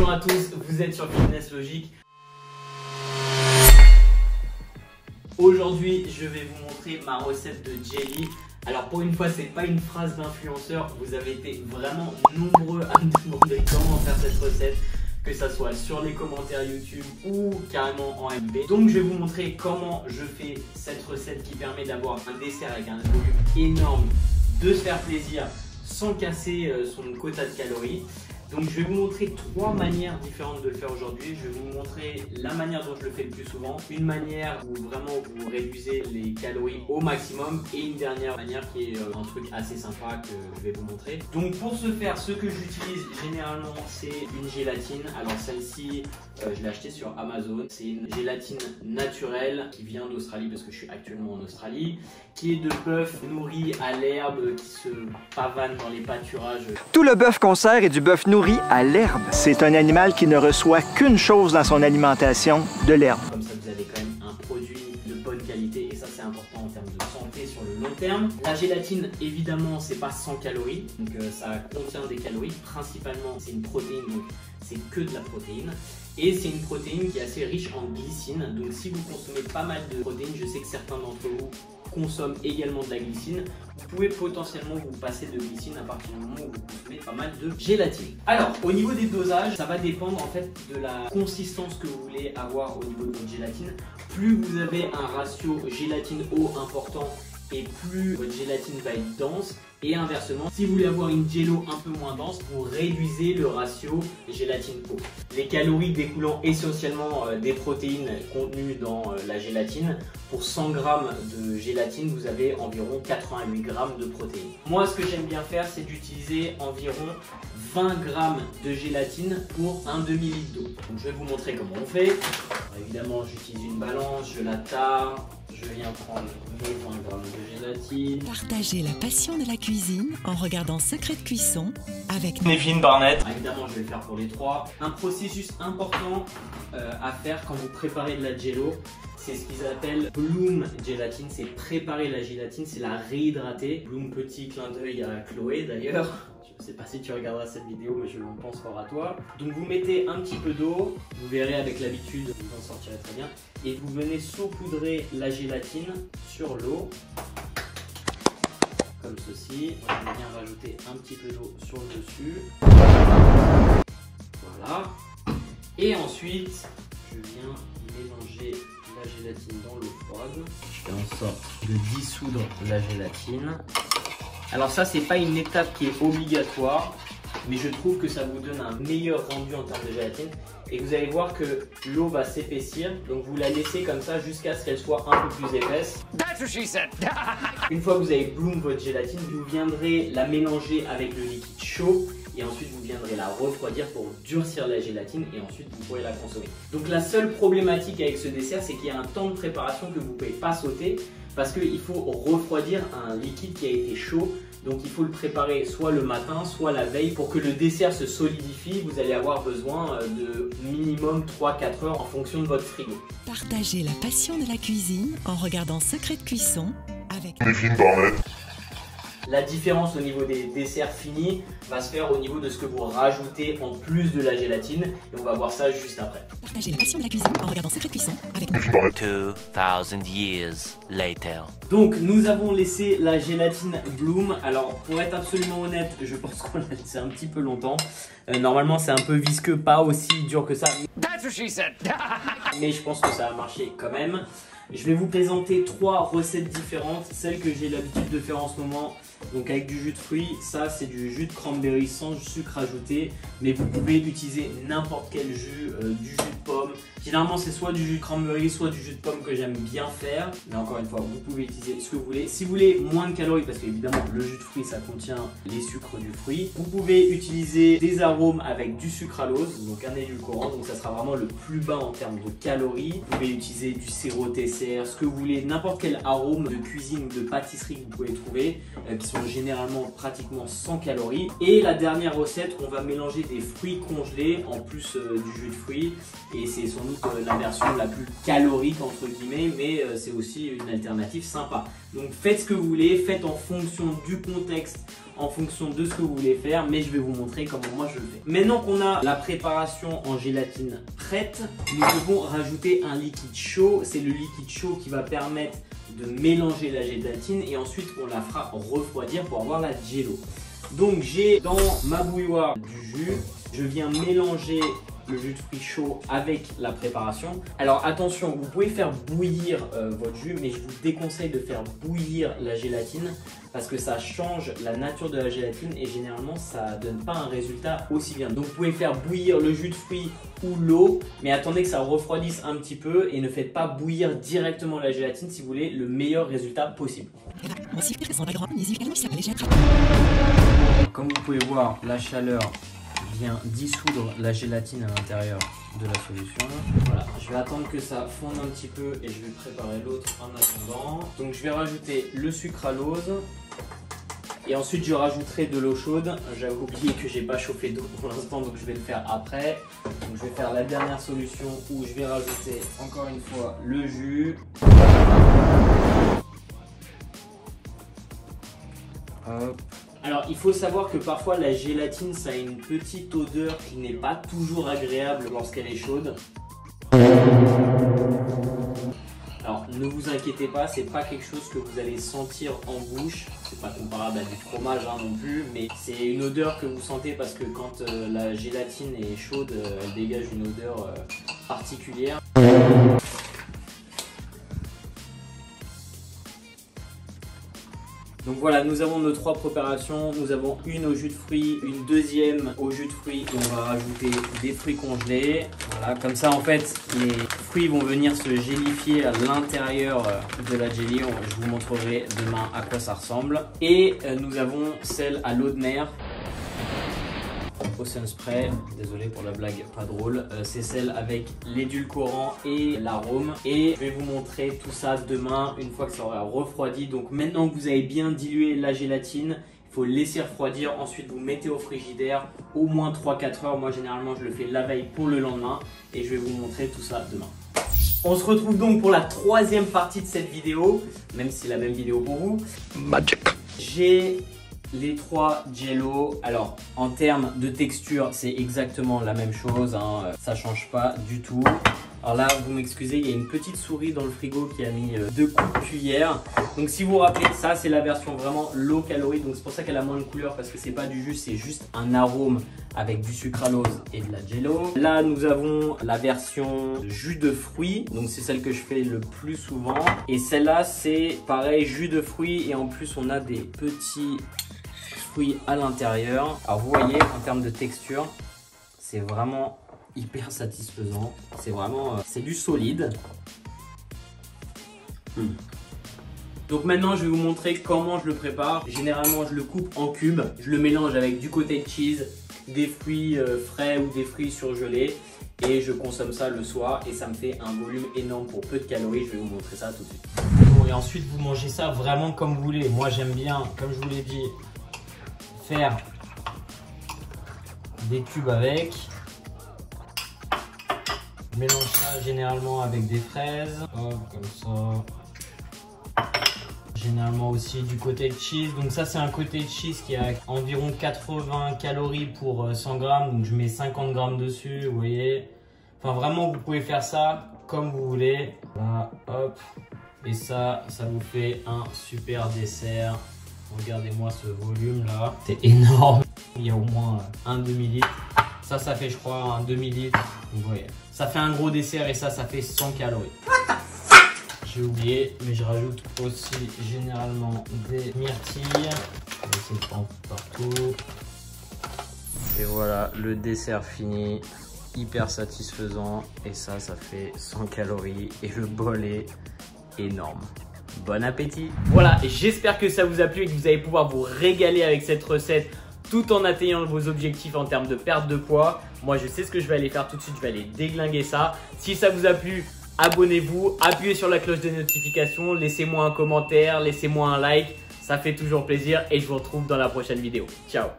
Bonjour à tous, vous êtes sur Fitness Logique. Aujourd'hui, je vais vous montrer ma recette de jelly. Alors pour une fois, c'est pas une phrase d'influenceur, vous avez été vraiment nombreux à me demander comment faire cette recette, que ça soit sur les commentaires YouTube ou carrément en MB. Donc je vais vous montrer comment je fais cette recette qui permet d'avoir un dessert avec un volume énorme, de se faire plaisir sans casser son quota de calories. Donc je vais vous montrer 3 manières différentes de le faire aujourd'hui. Je vais vous montrer la manière dont je le fais le plus souvent, une manière où vraiment vous réduisez les calories au maximum et une dernière manière qui est un truc assez sympa que je vais vous montrer. Donc pour ce faire, ce que j'utilise généralement c'est une gélatine. Alors celle-ci je l'ai achetée sur Amazon. C'est une gélatine naturelle qui vient d'Australie parce que je suis actuellement en Australie, qui est de bœuf nourri à l'herbe qui se pavane dans les pâturages. Tout le bœuf qu'on sert est du bœuf nourri à l'herbe. C'est un animal qui ne reçoit qu'une chose dans son alimentation, de l'herbe. Comme ça, vous avez quand même un produit de bonne qualité et ça, c'est important en termes de santé sur le long terme. La gélatine, évidemment, c'est pas 100 calories, donc ça contient des calories. Principalement, c'est une protéine, donc c'est que de la protéine. Et c'est une protéine qui est assez riche en glycine. Donc si vous consommez pas mal de protéines, je sais que certains d'entre vous consomment également de la glycine, vous pouvez potentiellement vous passer de glycine à partir du moment où vous consommez pas mal de gélatine. Alors au niveau des dosages, ça va dépendre en fait de la consistance que vous voulez avoir au niveau de votre gélatine. Plus vous avez un ratio gélatine-eau important et plus votre gélatine va être dense, et inversement, si vous voulez avoir une jello un peu moins dense, vous réduisez le ratio gélatine-eau. Les calories découlant essentiellement des protéines contenues dans la gélatine, pour 100 g de gélatine, vous avez environ 88 g de protéines. Moi, ce que j'aime bien faire, c'est d'utiliser environ 20 g de gélatine pour un demi-litre d'eau. Donc je vais vous montrer comment on fait. Alors, évidemment, j'utilise une balance, je la tare. Je viens prendre mes 20 g de gélatine. Partagez la passion de la cuisine en regardant Secret de Cuisson avec Nevin Barnett. Alors, évidemment, je vais le faire pour les 3. Un processus important à faire quand vous préparez de la jello, c'est ce qu'ils appellent bloom gélatine. C'est préparer la gélatine, c'est la réhydrater. Bloom, petit clin d'œil à Chloé d'ailleurs. Je ne sais pas si tu regarderas cette vidéo, mais je l'en pense fort à toi. Donc vous mettez un petit peu d'eau, vous verrez avec l'habitude, vous en sortirez très bien. Et vous venez saupoudrer la gélatine sur l'eau, comme ceci. Je vais bien rajouter un petit peu d'eau sur le dessus. Voilà. Et ensuite, je viens mélanger la gélatine dans l'eau froide. Je fais en sorte de dissoudre la gélatine. Alors ça, c'est pas une étape qui est obligatoire, mais je trouve que ça vous donne un meilleur rendu en termes de gélatine. Et vous allez voir que l'eau va s'épaissir, donc vous la laissez comme ça jusqu'à ce qu'elle soit un peu plus épaisse. That's what she said. Une fois que vous avez bloom votre gélatine, vous viendrez la mélanger avec le liquide chaud et ensuite vous viendrez la refroidir pour durcir la gélatine et ensuite vous pourrez la consommer. Donc la seule problématique avec ce dessert, c'est qu'il y a un temps de préparation que vous ne pouvez pas sauter parce qu'il faut refroidir un liquide qui a été chaud. Donc il faut le préparer soit le matin, soit la veille pour que le dessert se solidifie. Vous allez avoir besoin de minimum 3-4 heures en fonction de votre frigo. Partagez la passion de la cuisine en regardant Secret de Cuisson avec Nevin Barnett. La différence au niveau des desserts finis va se faire au niveau de ce que vous rajoutez en plus de la gélatine et on va voir ça juste après. Partagez la passion de la cuisine en regardant Secret de Cuisson avec 2000 years later. Donc nous avons laissé la gélatine bloom. Alors pour être absolument honnête, je pense qu'on l'a laissé un petit peu longtemps. Normalement c'est un peu visqueux, pas aussi dur que ça. That's what she said. Mais je pense que ça a marché quand même. Je vais vous présenter 3 recettes différentes, celles que j'ai l'habitude de faire en ce moment, donc avec du jus de fruits. Ça c'est du jus de cranberry sans sucre ajouté, mais vous pouvez utiliser n'importe quel jus, du jus de pomme. Généralement c'est soit du jus de cranberry, soit du jus de pomme que j'aime bien faire, mais encore une fois vous pouvez utiliser ce que vous voulez. Si vous voulez moins de calories, parce qu'évidemment le jus de fruits ça contient les sucres du fruit, vous pouvez utiliser des arômes avec du sucralose, donc un édulcorant, donc ça sera vraiment le plus bas en termes de calories. Vous pouvez utiliser du sirop TCR, ce que vous voulez, n'importe quel arôme de cuisine ou de pâtisserie que vous pouvez trouver, qui sont généralement pratiquement 100 calories. Et la dernière recette, on va mélanger des fruits congelés en plus du jus de fruits, et c'est sans doute la version la plus calorique entre guillemets, mais c'est aussi une alternative sympa. Donc faites ce que vous voulez, faites en fonction du contexte, en fonction de ce que vous voulez faire, mais je vais vous montrer comment moi je le fais. Maintenant qu'on a la préparation en gélatine prête, nous devons rajouter un liquide chaud. C'est le liquide chaud qui va permettre de mélanger la gélatine et ensuite on la fera refroidir pour avoir la jello. Donc j'ai dans ma bouilloire du jus, je viens mélanger le jus de fruits chaud avec la préparation. Alors attention, vous pouvez faire bouillir votre jus, mais je vous déconseille de faire bouillir la gélatine parce que ça change la nature de la gélatine et généralement ça donne pas un résultat aussi bien. Donc vous pouvez faire bouillir le jus de fruits ou l'eau, mais attendez que ça refroidisse un petit peu et ne faites pas bouillir directement la gélatine si vous voulez le meilleur résultat possible. Comme vous pouvez voir, la chaleur vient dissoudre la gélatine à l'intérieur de la solution. Voilà, je vais attendre que ça fonde un petit peu et je vais préparer l'autre en attendant. Donc je vais rajouter le sucralose et ensuite je rajouterai de l'eau chaude. J'avais oublié que j'ai pas chauffé d'eau pour l'instant, donc je vais le faire après. Donc je vais faire la dernière solution où je vais rajouter encore une fois le jus. Hop. Alors il faut savoir que parfois la gélatine ça a une petite odeur qui n'est pas toujours agréable lorsqu'elle est chaude. Alors ne vous inquiétez pas, c'est pas quelque chose que vous allez sentir en bouche, c'est pas comparable à du fromage non plus, mais c'est une odeur que vous sentez parce que quand la gélatine est chaude, elle dégage une odeur particulière. Donc voilà, nous avons nos 3 préparations, nous avons une au jus de fruits, une deuxième au jus de fruits et on va rajouter des fruits congelés. Voilà, comme ça en fait les fruits vont venir se gélifier à l'intérieur de la jelly. Je vous montrerai demain à quoi ça ressemble. Et nous avons celle à l'eau de mer. Ocean Spray, désolé pour la blague pas drôle, c'est celle avec l'édulcorant et l'arôme et je vais vous montrer tout ça demain une fois que ça aura refroidi. Donc maintenant que vous avez bien dilué la gélatine, il faut laisser refroidir, ensuite vous mettez au frigidaire au moins 3-4 heures. Moi généralement je le fais la veille pour le lendemain et je vais vous montrer tout ça demain. On se retrouve donc pour la 3e partie de cette vidéo, même si c'est la même vidéo pour vous. Magic. J'ai les 3 jello. Alors en termes de texture c'est exactement la même chose, ça change pas du tout. Alors là vous m'excusez, il y a une petite souris dans le frigo qui a mis 2 coups de cuillère. Donc si vous vous rappelez, ça c'est la version vraiment low calorie, donc c'est pour ça qu'elle a moins de couleur parce que c'est pas du jus, c'est juste un arôme avec du sucralose et de la jello. Là nous avons la version jus de fruits, donc c'est celle que je fais le plus souvent. Et celle-là c'est pareil, jus de fruits et en plus on a des petits fruits à l'intérieur. Alors vous voyez en termes de texture c'est vraiment hyper satisfaisant, c'est vraiment c'est du solide. Donc maintenant je vais vous montrer comment je le prépare. Généralement je le coupe en cubes, je le mélange avec du cottage cheese, des fruits frais ou des fruits surgelés et je consomme ça le soir et ça me fait un volume énorme pour peu de calories. Je vais vous montrer ça tout de suite. Bon, et ensuite vous mangez ça vraiment comme vous voulez. Moi j'aime bien, comme je vous l'ai dit, faire des cubes avec. Je mélange ça généralement avec des fraises, hop, comme ça. Généralement aussi du cottage cheese. Donc ça c'est un cottage cheese qui a environ 80 calories pour 100 grammes. Donc je mets 50 grammes dessus, vous voyez. Enfin vraiment vous pouvez faire ça comme vous voulez. Là, hop. Et ça vous fait un super dessert. Regardez-moi ce volume là, c'est énorme. Il y a au moins un demi-litre. Ça fait je crois un demi-litre. Vous voyez, ça fait un gros dessert et ça fait 100 calories. J'ai oublié, mais je rajoute aussi généralement des myrtilles. Je vais essayer de prendre partout. Et voilà, le dessert fini. Hyper satisfaisant. Et ça fait 100 calories. Et le bol est énorme. Bon appétit. Voilà, j'espère que ça vous a plu et que vous allez pouvoir vous régaler avec cette recette tout en atteignant vos objectifs en termes de perte de poids. Moi, je sais ce que je vais aller faire tout de suite. Je vais aller déglinguer ça. Si ça vous a plu, abonnez-vous, appuyez sur la cloche de notification, laissez-moi un commentaire, laissez-moi un like. Ça fait toujours plaisir et je vous retrouve dans la prochaine vidéo. Ciao!